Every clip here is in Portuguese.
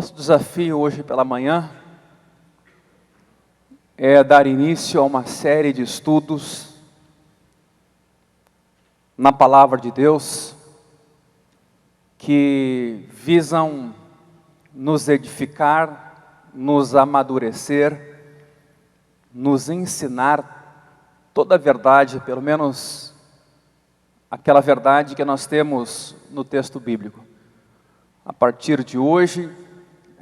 Nosso desafio hoje pela manhã é dar início a uma série de estudos na Palavra de Deus que visam nos edificar, nos amadurecer, nos ensinar toda a verdade, pelo menos aquela verdade que nós temos no texto bíblico. A partir de hoje,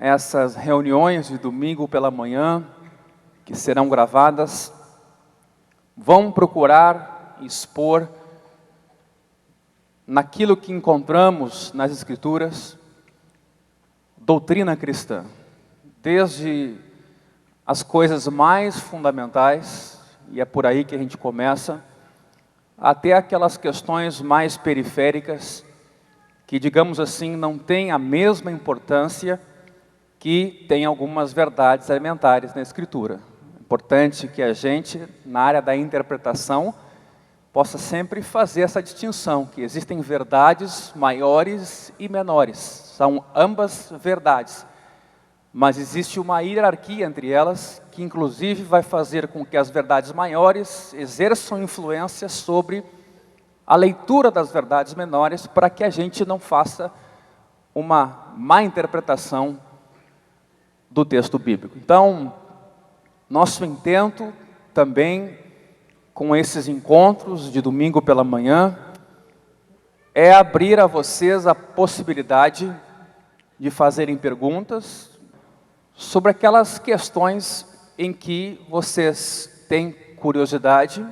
essas reuniões de domingo pela manhã, que serão gravadas, vão procurar expor naquilo que encontramos nas Escrituras, doutrina cristã, desde as coisas mais fundamentais, e é por aí que a gente começa, até aquelas questões mais periféricas, que, digamos assim, não têm a mesma importância que tem algumas verdades elementares na Escritura. É importante que a gente, na área da interpretação, possa sempre fazer essa distinção, que existem verdades maiores e menores. São ambas verdades, mas existe uma hierarquia entre elas, que inclusive vai fazer com que as verdades maiores exerçam influência sobre a leitura das verdades menores, para que a gente não faça uma má interpretação do texto bíblico. Então, nosso intento também com esses encontros de domingo pela manhã é abrir a vocês a possibilidade de fazerem perguntas sobre aquelas questões em que vocês têm curiosidade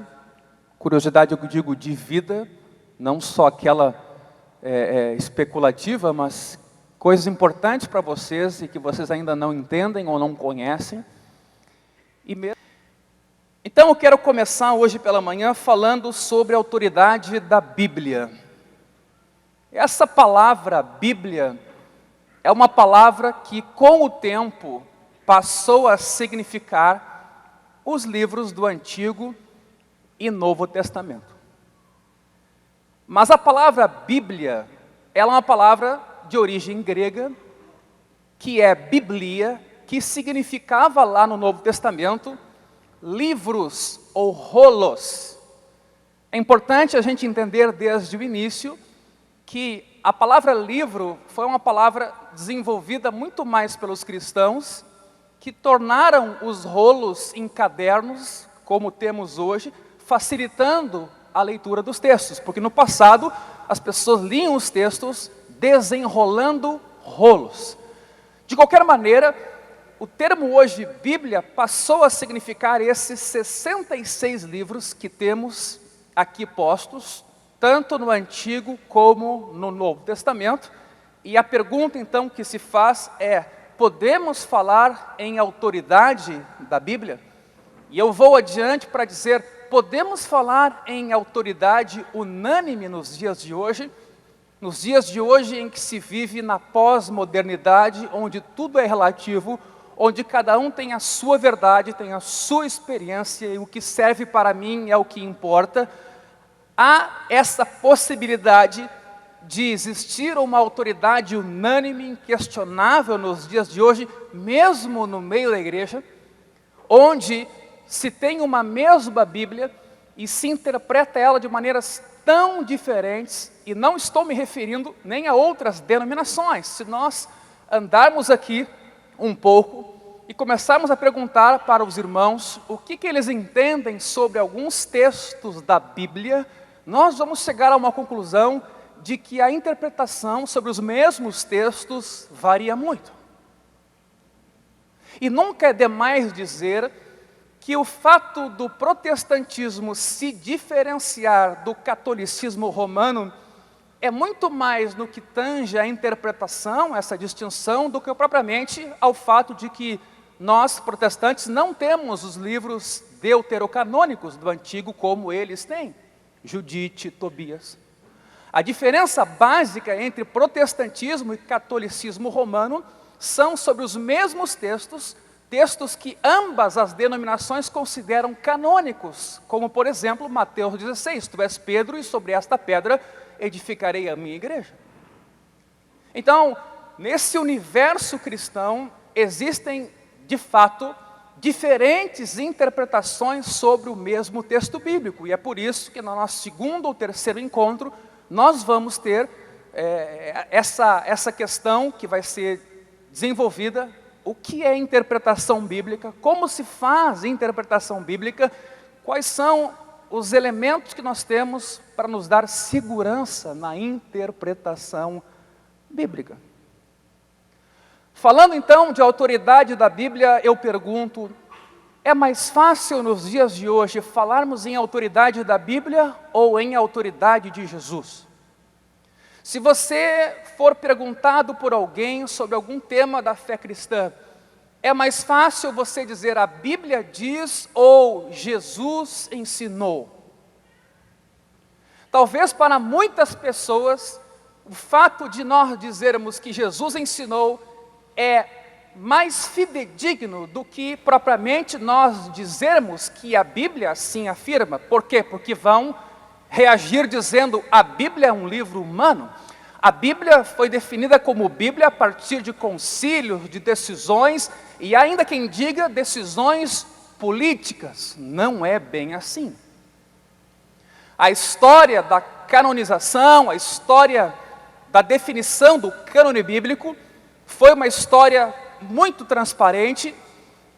eu digo de vida, não só aquela especulativa, mas coisas importantes para vocês e que vocês ainda não entendem ou não conhecem. Então eu quero começar hoje pela manhã falando sobre a autoridade da Bíblia. Essa palavra Bíblia é uma palavra que com o tempo passou a significar os livros do Antigo e Novo Testamento. Mas a palavra Bíblia, ela é uma palavra de origem grega, que é biblia, que significava lá no Novo Testamento livros ou rolos. É importante a gente entender desde o início que a palavra livro foi uma palavra desenvolvida muito mais pelos cristãos, que tornaram os rolos em cadernos, como temos hoje, facilitando a leitura dos textos, porque no passado as pessoas liam os textos desenrolando rolos. De qualquer maneira, o termo hoje Bíblia passou a significar esses 66 livros que temos aqui postos, tanto no Antigo como no Novo Testamento. E a pergunta então que se faz é: podemos falar em autoridade da Bíblia? E eu vou adiante para dizer: podemos falar em autoridade unânime nos dias de hoje em que se vive na pós-modernidade, onde tudo é relativo, onde cada um tem a sua verdade, tem a sua experiência, e o que serve para mim é o que importa. Há essa possibilidade de existir uma autoridade unânime, inquestionável nos dias de hoje, mesmo no meio da igreja, onde se tem uma mesma Bíblia e se interpreta ela de maneiras tão diferentes, e não estou me referindo nem a outras denominações. Se nós andarmos aqui um pouco e começarmos a perguntar para os irmãos o que eles entendem sobre alguns textos da Bíblia, nós vamos chegar a uma conclusão de que a interpretação sobre os mesmos textos varia muito. E nunca é demais dizer que o fato do protestantismo se diferenciar do catolicismo romano é muito mais no que tange a interpretação, essa distinção, do que propriamente ao fato de que nós, protestantes, não temos os livros deuterocanônicos do Antigo como eles têm, Judite, Tobias. A diferença básica entre protestantismo e catolicismo romano são sobre os mesmos textos que ambas as denominações consideram canônicos, como por exemplo Mateus 16, tu és Pedro e sobre esta pedra edificarei a minha igreja. Então, nesse universo cristão, existem, de fato, diferentes interpretações sobre o mesmo texto bíblico. E é por isso que no nosso segundo ou terceiro encontro, nós vamos ter essa questão que vai ser desenvolvida. O que é interpretação bíblica? Como se faz interpretação bíblica? Quais são os elementos que nós temos para nos dar segurança na interpretação bíblica? Falando então de autoridade da Bíblia, eu pergunto, é mais fácil nos dias de hoje falarmos em autoridade da Bíblia ou em autoridade de Jesus? Se você for perguntado por alguém sobre algum tema da fé cristã, é mais fácil você dizer a Bíblia diz ou Jesus ensinou? Talvez para muitas pessoas, o fato de nós dizermos que Jesus ensinou é mais fidedigno do que propriamente nós dizermos que a Bíblia assim afirma. Por quê? Porque vão reagir dizendo a Bíblia é um livro humano. A Bíblia foi definida como Bíblia a partir de concílios, de decisões, e ainda quem diga decisões políticas. Não é bem assim. A história da canonização, a história da definição do cânone bíblico, foi uma história muito transparente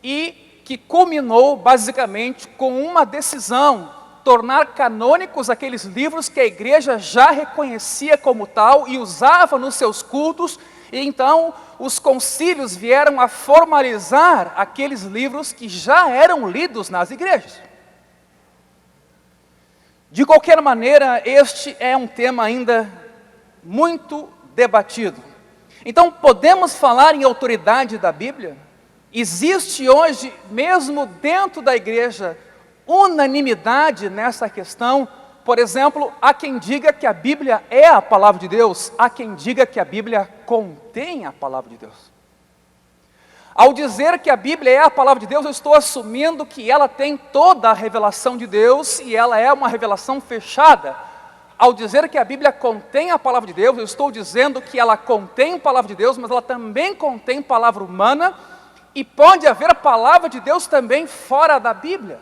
e que culminou basicamente com uma decisão: tornar canônicos aqueles livros que a igreja já reconhecia como tal e usava nos seus cultos, e então os concílios vieram a formalizar aqueles livros que já eram lidos nas igrejas. De qualquer maneira, este é um tema ainda muito debatido. Então, podemos falar em autoridade da Bíblia? Existe hoje, mesmo dentro da igreja, unanimidade nessa questão? Por exemplo, há quem diga que a Bíblia é a palavra de Deus, há quem diga que a Bíblia contém a palavra de Deus. Ao dizer que a Bíblia é a palavra de Deus, eu estou assumindo que ela tem toda a revelação de Deus e ela é uma revelação fechada. Ao dizer que a Bíblia contém a palavra de Deus, eu estou dizendo que ela contém a palavra de Deus, mas ela também contém palavra humana, e pode haver a palavra de Deus também fora da Bíblia.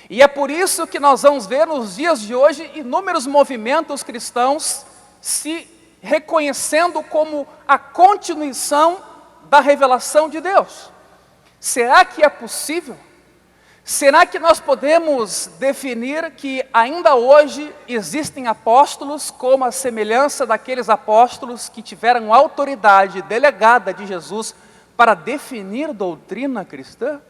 E é por isso que nós vamos ver nos dias de hoje inúmeros movimentos cristãos se reconhecendo como a continuação da revelação de Deus. Será que é possível? Será que nós podemos definir que ainda hoje existem apóstolos como a semelhança daqueles apóstolos que tiveram autoridade delegada de Jesus para definir doutrina cristã?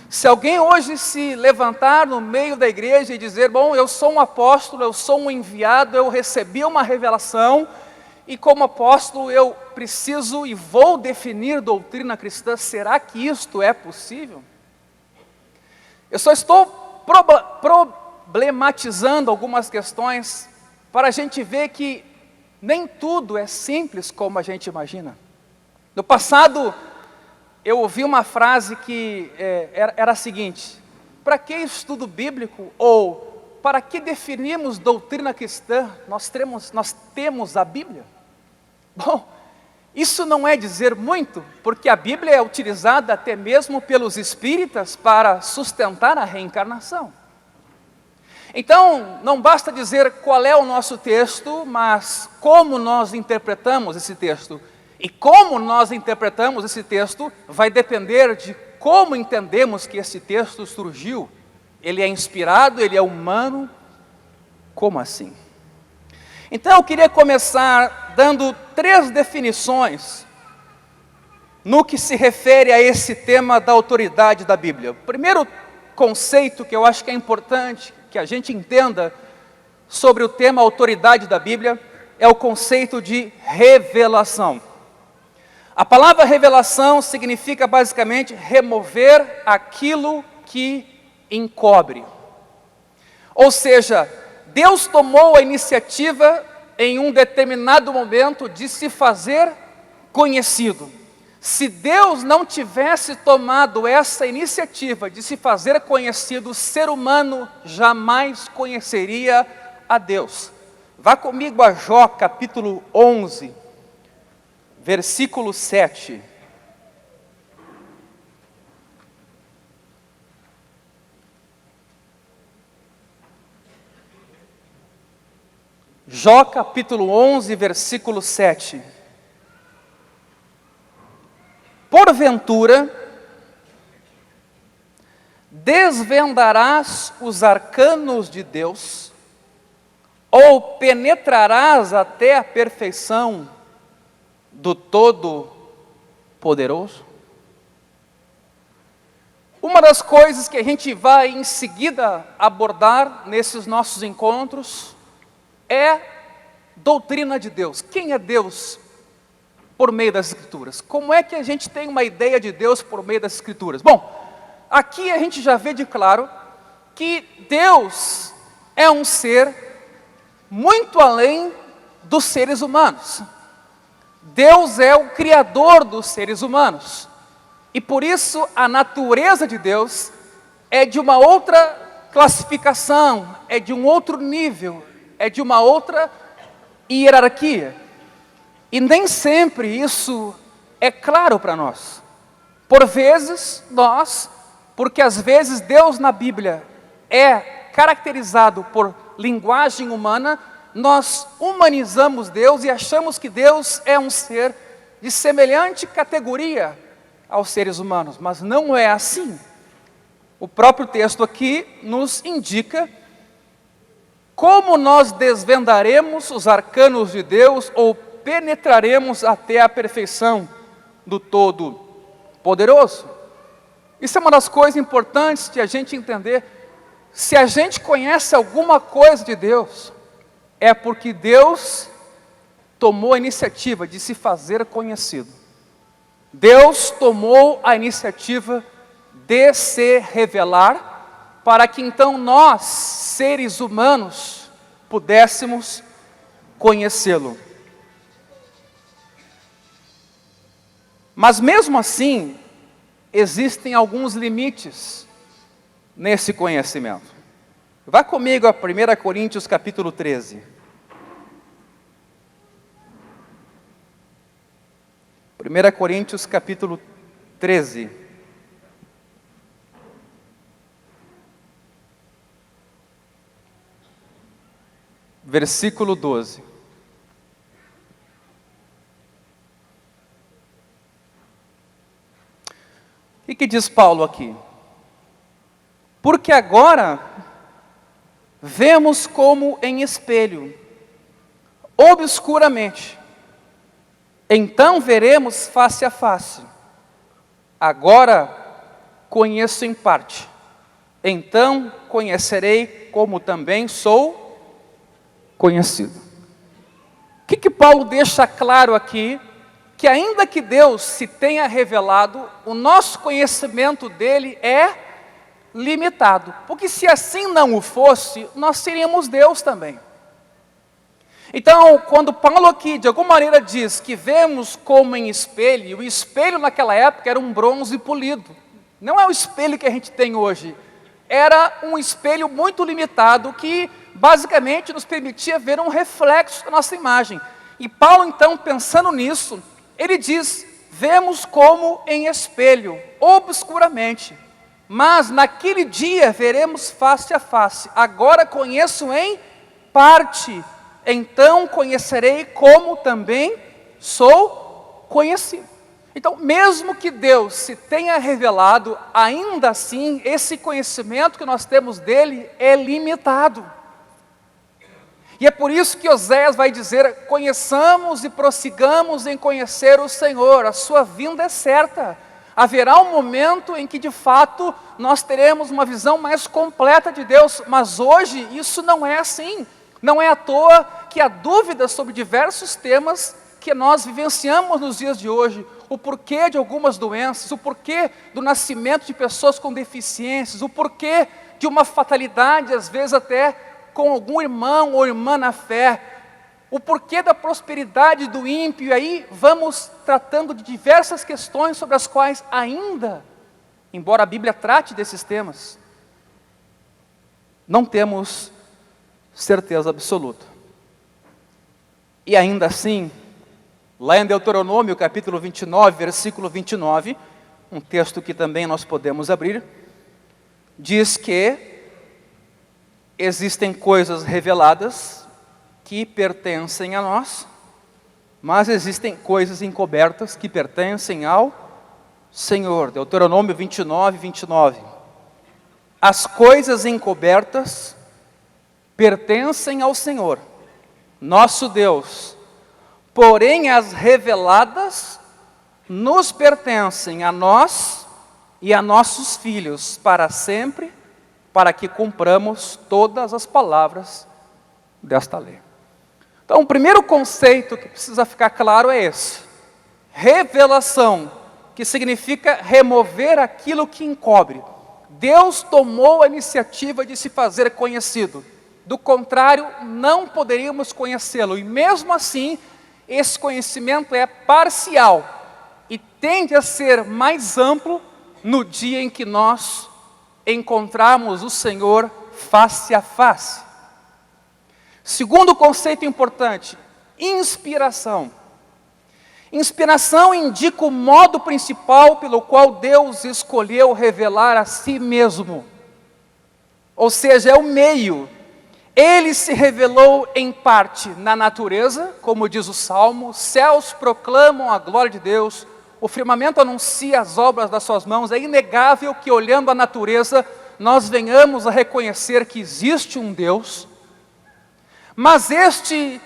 Se alguém hoje se levantar no meio da igreja e dizer, bom, eu sou um apóstolo, eu sou um enviado, eu recebi uma revelação e como apóstolo eu preciso e vou definir doutrina cristã, será que isto é possível? Eu só estou problematizando algumas questões para a gente ver que nem tudo é simples como a gente imagina. No passado, eu ouvi uma frase que era a seguinte: para que estudo bíblico ou para que definimos doutrina cristã? Nós temos a Bíblia. Bom, isso não é dizer muito, porque a Bíblia é utilizada até mesmo pelos espíritas para sustentar a reencarnação. Então, não basta dizer qual é o nosso texto, mas como nós interpretamos esse texto. E como nós interpretamos esse texto vai depender de como entendemos que esse texto surgiu. Ele é inspirado, ele é humano. Como assim? Então eu queria começar dando 3 definições no que se refere a esse tema da autoridade da Bíblia. O primeiro conceito que eu acho que é importante que a gente entenda sobre o tema autoridade da Bíblia é o conceito de revelação. A palavra revelação significa basicamente remover aquilo que encobre. Ou seja, Deus tomou a iniciativa em um determinado momento de se fazer conhecido. Se Deus não tivesse tomado essa iniciativa de se fazer conhecido, o ser humano jamais conheceria a Deus. Vá comigo a Jó, capítulo 11. versículo 7. Jó capítulo 11, versículo 7. Porventura, desvendarás os arcanos de Deus, ou penetrarás até a perfeição do Todo-Poderoso? Uma das coisas que a gente vai em seguida abordar nesses nossos encontros é doutrina de Deus. Quem é Deus por meio das Escrituras? Como é que a gente tem uma ideia de Deus por meio das Escrituras? Bom, aqui a gente já vê de claro que Deus é um ser muito além dos seres humanos. Deus é o Criador dos seres humanos. E por isso a natureza de Deus é de uma outra classificação, é de um outro nível, é de uma outra hierarquia. E nem sempre isso é claro para nós. Por vezes, porque às vezes Deus na Bíblia é caracterizado por linguagem humana, nós humanizamos Deus e achamos que Deus é um ser de semelhante categoria aos seres humanos, mas não é assim. O próprio texto aqui nos indica como nós desvendaremos os arcanos de Deus ou penetraremos até a perfeição do Todo-Poderoso. Isso é uma das coisas importantes de a gente entender. Se a gente conhece alguma coisa de Deus, é porque Deus tomou a iniciativa de se fazer conhecido. Deus tomou a iniciativa de se revelar, para que então nós, seres humanos, pudéssemos conhecê-lo. Mas mesmo assim, existem alguns limites nesse conhecimento. Vá comigo a 1 Coríntios capítulo 13. 1 Coríntios capítulo 13. Versículo 12. O que diz Paulo aqui? Porque agora vemos como em espelho, obscuramente. Então veremos face a face. Agora conheço em parte. Então conhecerei como também sou conhecido. O que Paulo deixa claro aqui? Que ainda que Deus se tenha revelado, o nosso conhecimento dele é limitado. Porque se assim não o fosse, nós seríamos Deus também. Então, quando Paulo aqui, de alguma maneira, diz que vemos como em espelho, o espelho naquela época era um bronze polido. Não é o espelho que a gente tem hoje. Era um espelho muito limitado que, basicamente, nos permitia ver um reflexo da nossa imagem. E Paulo, então, pensando nisso, ele diz, vemos como em espelho, obscuramente. Mas naquele dia veremos face a face. Agora conheço em parte. Então conhecerei como também sou conhecido. Então, mesmo que Deus se tenha revelado, ainda assim, esse conhecimento que nós temos dele é limitado. E é por isso que Oséias vai dizer, conheçamos e prossigamos em conhecer o Senhor, a sua vinda é certa. Haverá um momento em que, de fato, nós teremos uma visão mais completa de Deus, mas hoje isso não é assim. Não é à toa que há dúvidas sobre diversos temas que nós vivenciamos nos dias de hoje. O porquê de algumas doenças, o porquê do nascimento de pessoas com deficiências, o porquê de uma fatalidade, às vezes até com algum irmão ou irmã na fé, o porquê da prosperidade do ímpio, e aí vamos tratando de diversas questões sobre as quais ainda, embora a Bíblia trate desses temas, não temos certeza absoluta. E ainda assim, Lá em Deuteronômio, capítulo 29, versículo 29, um texto que também nós podemos abrir, diz que existem coisas reveladas que pertencem a nós, mas existem coisas encobertas que pertencem ao Senhor. Deuteronômio 29, 29. As coisas encobertas pertencem ao Senhor, nosso Deus, porém as reveladas nos pertencem a nós e a nossos filhos para sempre, para que cumpramos todas as palavras desta lei. Então, o primeiro conceito que precisa ficar claro é esse: revelação, que significa remover aquilo que encobre. Deus tomou a iniciativa de se fazer conhecido. Do contrário, não poderíamos conhecê-lo. E mesmo assim, esse conhecimento é parcial e tende a ser mais amplo no dia em que nós encontrarmos o Senhor face a face. Segundo conceito importante, inspiração. Inspiração indica o modo principal pelo qual Deus escolheu revelar a si mesmo. Ou seja, é o meio. Ele se revelou em parte na natureza, como diz o Salmo: céus proclamam a glória de Deus, o firmamento anuncia as obras das suas mãos. É inegável que, olhando a natureza, nós venhamos a reconhecer que existe um Deus. Mas este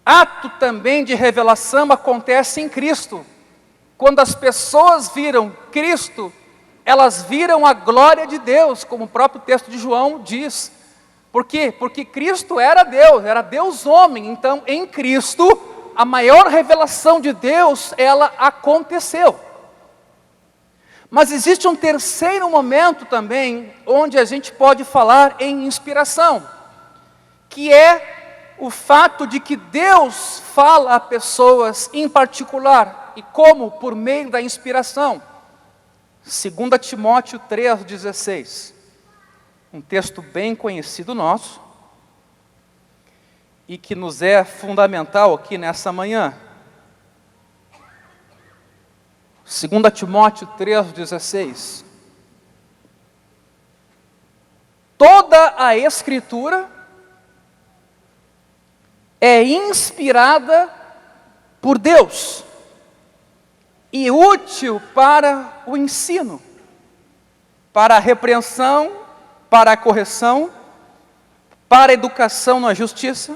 ato também de revelação acontece em Cristo. Quando as pessoas viram Cristo, elas viram a glória de Deus, como o próprio texto de João diz. Por quê? Porque Cristo era Deus homem. Então, em Cristo, a maior revelação de Deus, ela aconteceu. Mas existe um terceiro momento também, onde a gente pode falar em inspiração, que é o fato de que Deus fala a pessoas em particular. E como? Por meio da inspiração. 2 Timóteo 3,16. Um texto bem conhecido nosso, e que nos é fundamental aqui nessa manhã. 2 Timóteo 3,16. Toda a Escritura é inspirada por Deus e útil para o ensino, para a repreensão, para a correção, para a educação na justiça,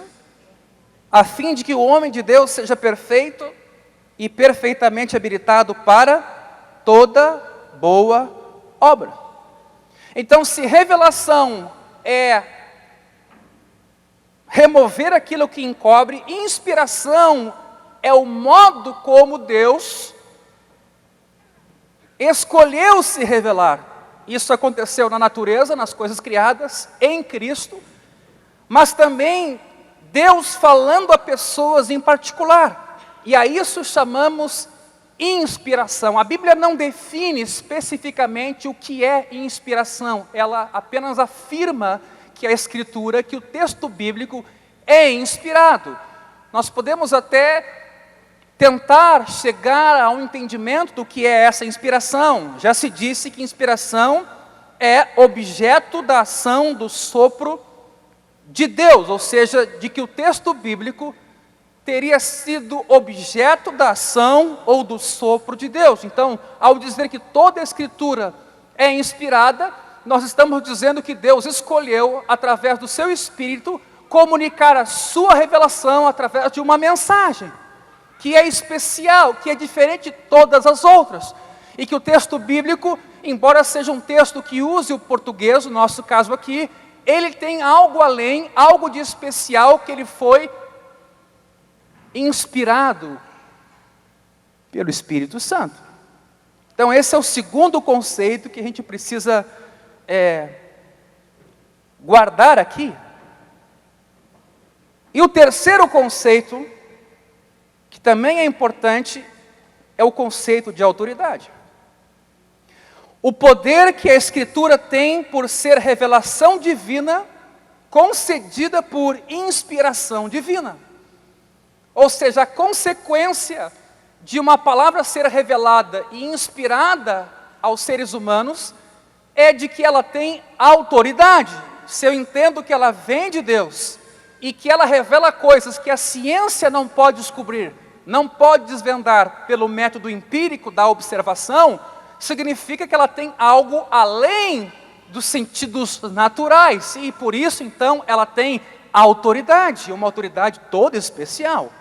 a fim de que o homem de Deus seja perfeito e perfeitamente habilitado para toda boa obra. Então, se revelação é remover aquilo que encobre, inspiração é o modo como Deus escolheu se revelar. Isso aconteceu na natureza, nas coisas criadas, em Cristo, mas também Deus falando a pessoas em particular. E a isso chamamos inspiração. A Bíblia não define especificamente o que é inspiração. Ela apenas afirma que a Escritura, que o texto bíblico é inspirado. Nós podemos até tentar chegar a um entendimento do que é essa inspiração. Já se disse que inspiração é objeto da ação do sopro de Deus, ou seja, de que o texto bíblico teria sido objeto da ação ou do sopro de Deus. Então, ao dizer que toda a Escritura é inspirada, nós estamos dizendo que Deus escolheu, através do seu Espírito, comunicar a sua revelação através de uma mensagem, que é especial, que é diferente de todas as outras. E que o texto bíblico, embora seja um texto que use o português, no nosso caso aqui, ele tem algo além, algo de especial, que ele foi inspirado pelo Espírito Santo. Então esse é o segundo conceito que a gente precisa guardar aqui. E o terceiro conceito, que também é importante, é o conceito de autoridade. O poder que a Escritura tem por ser revelação divina, concedida por inspiração divina. Ou seja, a consequência de uma palavra ser revelada e inspirada aos seres humanos é de que ela tem autoridade. Se eu entendo que ela vem de Deus e que ela revela coisas que a ciência não pode descobrir, não pode desvendar pelo método empírico da observação, significa que ela tem algo além dos sentidos naturais, e por isso então ela tem autoridade, uma autoridade toda especial.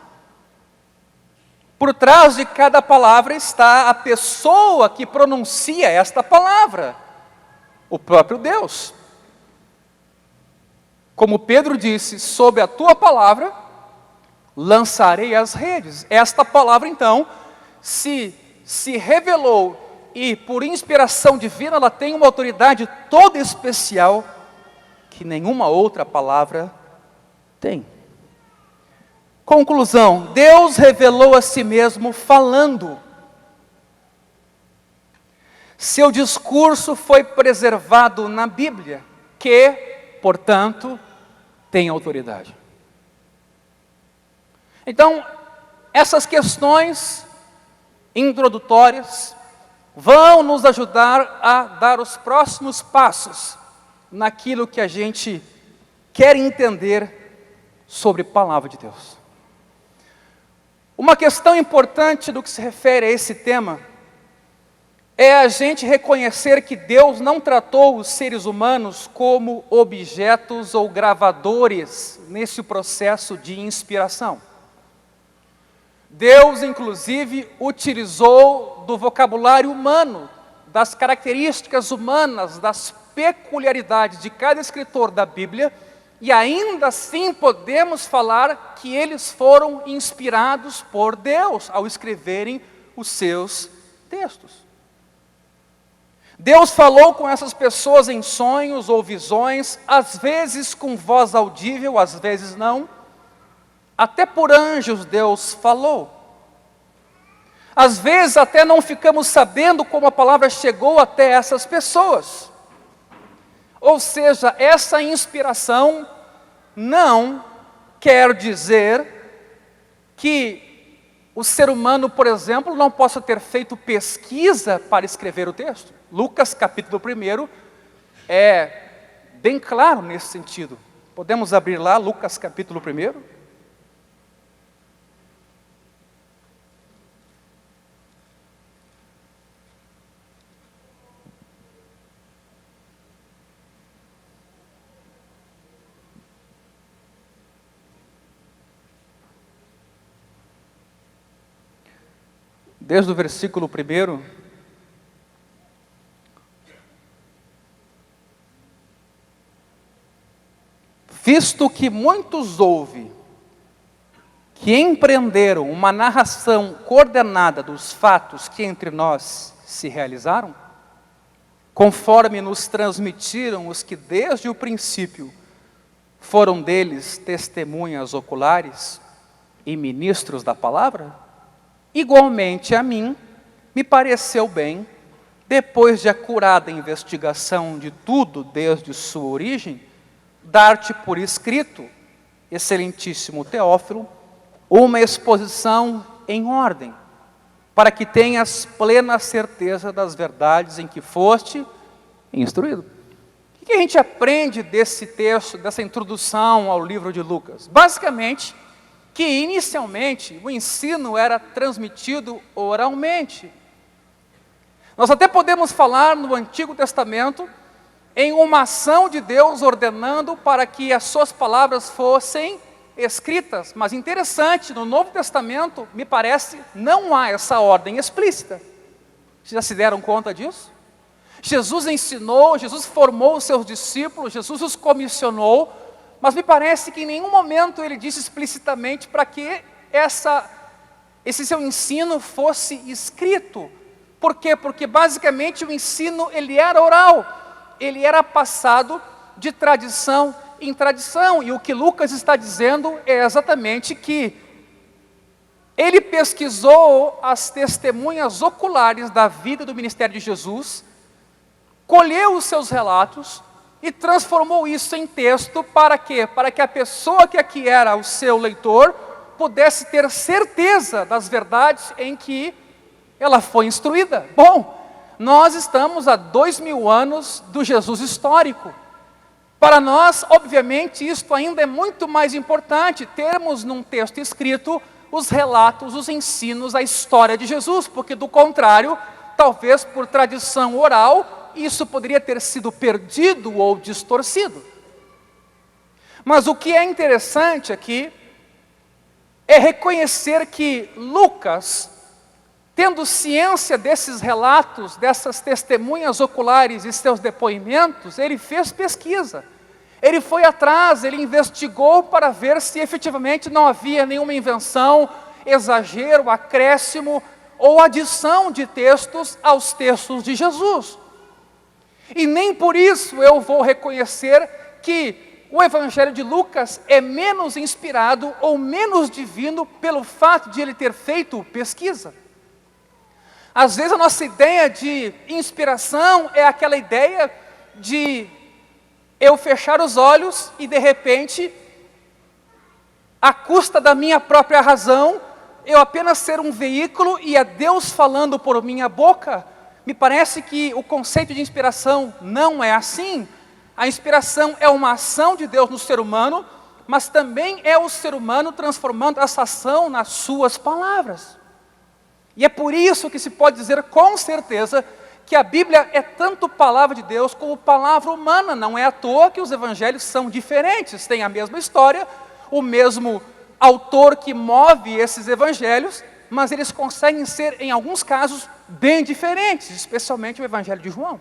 Por trás de cada palavra está a pessoa que pronuncia esta palavra, o próprio Deus. Como Pedro disse, sob a tua palavra lançarei as redes. Esta palavra então se revelou e por inspiração divina ela tem uma autoridade toda especial que nenhuma outra palavra tem. Conclusão, Deus revelou a si mesmo falando. Seu discurso foi preservado na Bíblia, que, portanto, tem autoridade. Então, essas questões introdutórias vão nos ajudar a dar os próximos passos naquilo que a gente quer entender sobre a palavra de Deus. Uma questão importante do que se refere a esse tema é a gente reconhecer que Deus não tratou os seres humanos como objetos ou gravadores nesse processo de inspiração. Deus, inclusive, utilizou do vocabulário humano, das características humanas, das peculiaridades de cada escritor da Bíblia, e ainda assim podemos falar que eles foram inspirados por Deus ao escreverem os seus textos. Deus falou com essas pessoas em sonhos ou visões, às vezes com voz audível, às vezes não. Até por anjos Deus falou. Às vezes até não ficamos sabendo como a palavra chegou até essas pessoas. Ou seja, essa inspiração não quer dizer que o ser humano, por exemplo, não possa ter feito pesquisa para escrever o texto. Lucas capítulo 1 é bem claro nesse sentido. Podemos abrir lá Lucas capítulo 1? Desde o versículo 1, visto que muitos houve que empreenderam uma narração coordenada dos fatos que entre nós se realizaram, conforme nos transmitiram os que desde o princípio foram deles testemunhas oculares e ministros da palavra, igualmente a mim, me pareceu bem, depois de acurada investigação de tudo desde sua origem, dar-te por escrito, excelentíssimo Teófilo, uma exposição em ordem, para que tenhas plena certeza das verdades em que foste instruído. O que a gente aprende desse texto, dessa introdução ao livro de Lucas? Basicamente, que inicialmente o ensino era transmitido oralmente. Nós até podemos falar no Antigo Testamento em uma ação de Deus ordenando para que as suas palavras fossem escritas, mas interessante, no Novo Testamento, me parece, não há essa ordem explícita. Vocês já se deram conta disso? Jesus ensinou, Jesus formou os seus discípulos, Jesus os comissionou, mas me parece que em nenhum momento ele disse explicitamente para que esse seu ensino fosse escrito. Por quê? Porque basicamente o ensino ele era oral, ele era passado de tradição em tradição. E o que Lucas está dizendo é exatamente que ele pesquisou as testemunhas oculares da vida do ministério de Jesus, colheu os seus relatos e transformou isso em texto para quê? Para que a pessoa que aqui era o seu leitor pudesse ter certeza das verdades em que ela foi instruída. Bom, nós estamos há 2000 anos do Jesus histórico. Para nós, obviamente, isto ainda é muito mais importante, termos num texto escrito os relatos, os ensinos, a história de Jesus, porque do contrário, talvez por tradição oral, isso poderia ter sido perdido ou distorcido. Mas o que é interessante aqui é reconhecer que Lucas, tendo ciência desses relatos, dessas testemunhas oculares e seus depoimentos, ele fez pesquisa. Ele foi atrás, ele investigou para ver se efetivamente não havia nenhuma invenção, exagero, acréscimo ou adição de textos aos textos de Jesus. E nem por isso eu vou reconhecer que o Evangelho de Lucas é menos inspirado ou menos divino pelo fato de ele ter feito pesquisa. Às vezes a nossa ideia de inspiração é aquela ideia de eu fechar os olhos e de repente, à custa da minha própria razão, eu apenas ser um veículo e é Deus falando por minha boca. Me parece que o conceito de inspiração não é assim. A inspiração é uma ação de Deus no ser humano, mas também é o ser humano transformando essa ação nas suas palavras. E é por isso que se pode dizer com certeza que a Bíblia é tanto palavra de Deus como palavra humana. Não é à toa que os evangelhos são diferentes, têm a mesma história, o mesmo autor que move esses evangelhos, mas eles conseguem ser, em alguns casos, bem diferentes, especialmente o Evangelho de João.